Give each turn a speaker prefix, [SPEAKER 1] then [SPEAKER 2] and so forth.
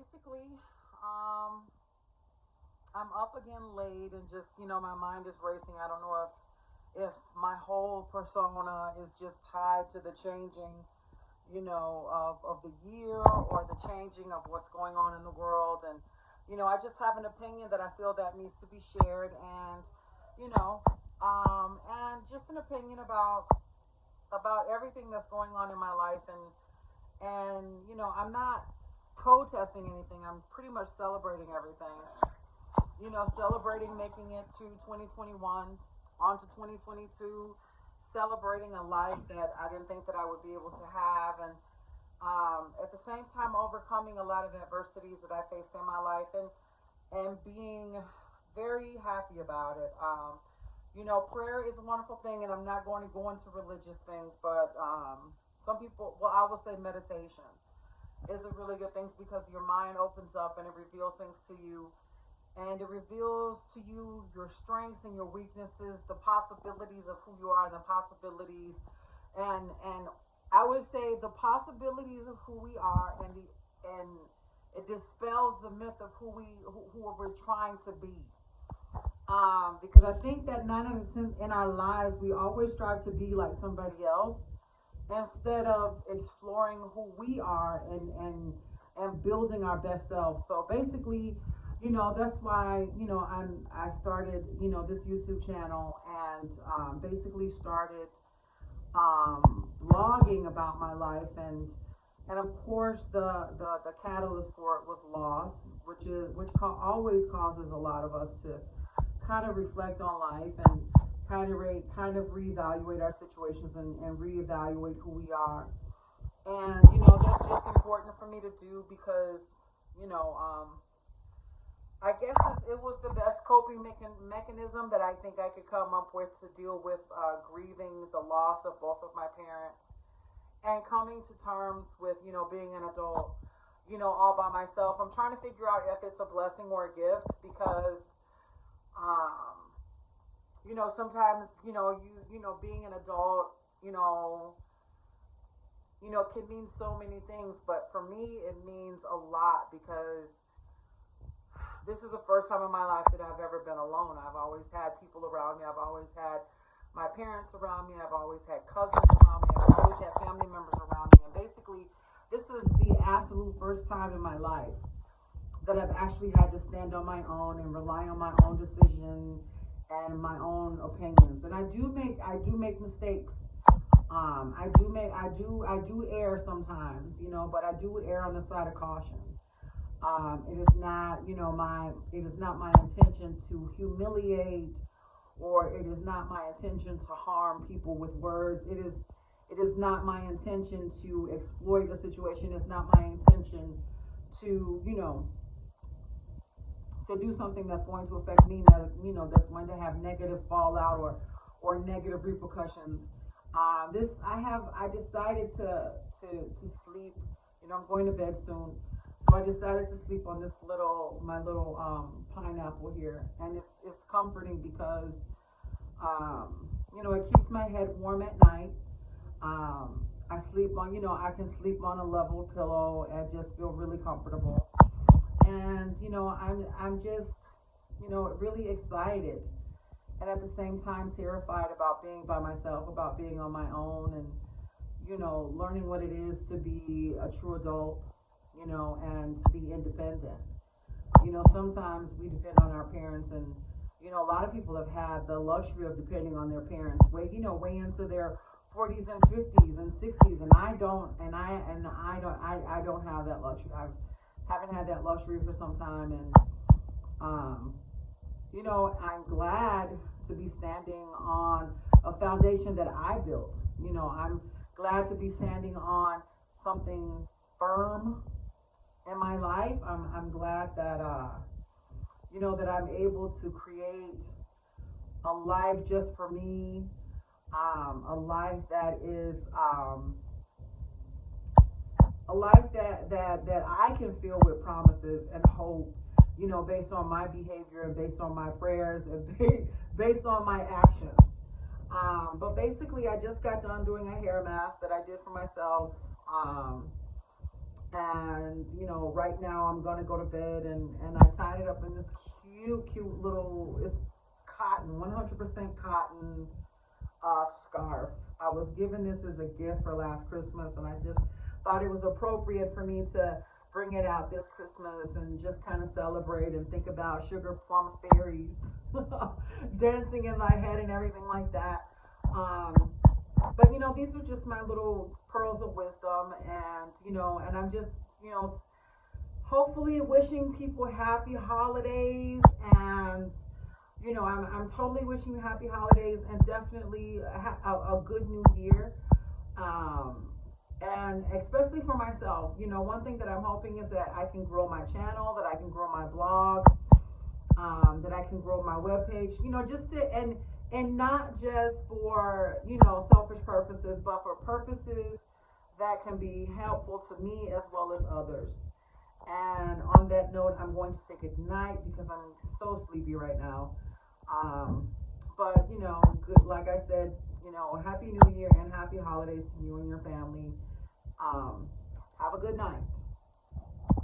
[SPEAKER 1] basically, um, I'm up again late and just, my mind is racing. I don't know if my whole persona is just tied to the changing, of the year or the changing of what's going on in the world. And, I just have an opinion that I feel that needs to be shared you know, and just an opinion about everything that's going on in my life. And I'm not protesting anything. I'm pretty much celebrating everything. Celebrating making it to 2021, on to 2022, celebrating a life that I didn't think that I would be able to have, and at the same time overcoming a lot of adversities that I faced in my life, and being very happy about it. Prayer is a wonderful thing, and I'm not going to go into religious things, but some people, well, I will say meditation is a really good thing because your mind opens up and it reveals things to you, and it reveals to you your strengths and your weaknesses, the possibilities of who you are, and the possibilities, and I would say the possibilities of who we are, and it dispels the myth of who we're trying to be. Because I think that 9 out of 10 in our lives, we always strive to be like somebody else instead of exploring who we are, and building our best self. So basically, that's why I started this YouTube channel, and basically started blogging about my life, and of course the catalyst for it was loss, always causes a lot of us to kind of reflect on life, and kind of reevaluate our situations, and reevaluate who we are. And that's just important for me to do because I guess it was the best coping mechanism that I think I could come up with to deal with grieving the loss of both of my parents, and coming to terms with being an adult, all by myself. I'm trying to figure out if it's a blessing or a gift, because um, sometimes being an adult, can mean so many things, but for me it means a lot because this is the first time in my life that I've ever been alone. I've always had people around me. I've always had my parents around me. I've always had cousins around me. I've always had family members around me. And basically, this is the absolute first time in my life that I've actually had to stand on my own and rely on my own decision and my own opinions. And I do make mistakes. I do err sometimes, but I do err on the side of caution. It is not my intention to humiliate, or it is not my intention to harm people with words. It is not my intention to exploit a situation. It's not my intention to, to do something that's going to affect me, that's going to have negative fallout, or negative repercussions. I decided to sleep. I'm going to bed soon, so I decided to sleep on my little pineapple here, and it's comforting because it keeps my head warm at night. I sleep on, I can sleep on a level pillow and just feel really comfortable. And I'm just really excited, and at the same time terrified about being by myself, about being on my own, and learning what it is to be a true adult, and to be independent. Sometimes we depend on our parents, and a lot of people have had the luxury of depending on their parents way into their 40s and 50s and 60s, and I don't have that luxury. I haven't had that luxury for some time, and um, I'm glad to be standing on a foundation that I built. I'm glad to be standing on something firm in my life. I'm glad that that I'm able to create a life just for me, a life that is a life that I can fill with promises and hope, based on my behavior, and based on my prayers, and based on my actions. But basically, I just got done doing a hair mask that I did for myself. And right now I'm gonna go to bed, and I tied it up in this cute little, it's cotton, 100% cotton scarf. I was given this as a gift for last Christmas, and I just thought it was appropriate for me to bring it out this Christmas and just kind of celebrate and think about sugar plum fairies dancing in my head and everything like that. Um, but these are just my little pearls of wisdom, and and I'm just hopefully wishing people happy holidays, and I'm totally wishing you happy holidays, and definitely a good new year. Um, and especially for myself, one thing that I'm hoping is that I can grow my channel, that I can grow my blog, that I can grow my webpage, just sit and not just for, selfish purposes, but for purposes that can be helpful to me as well as others. And on that note, I'm going to say good night because I'm so sleepy right now. Um, but good. Like I said, happy New Year and happy holidays to you and your family. Um, have a good night.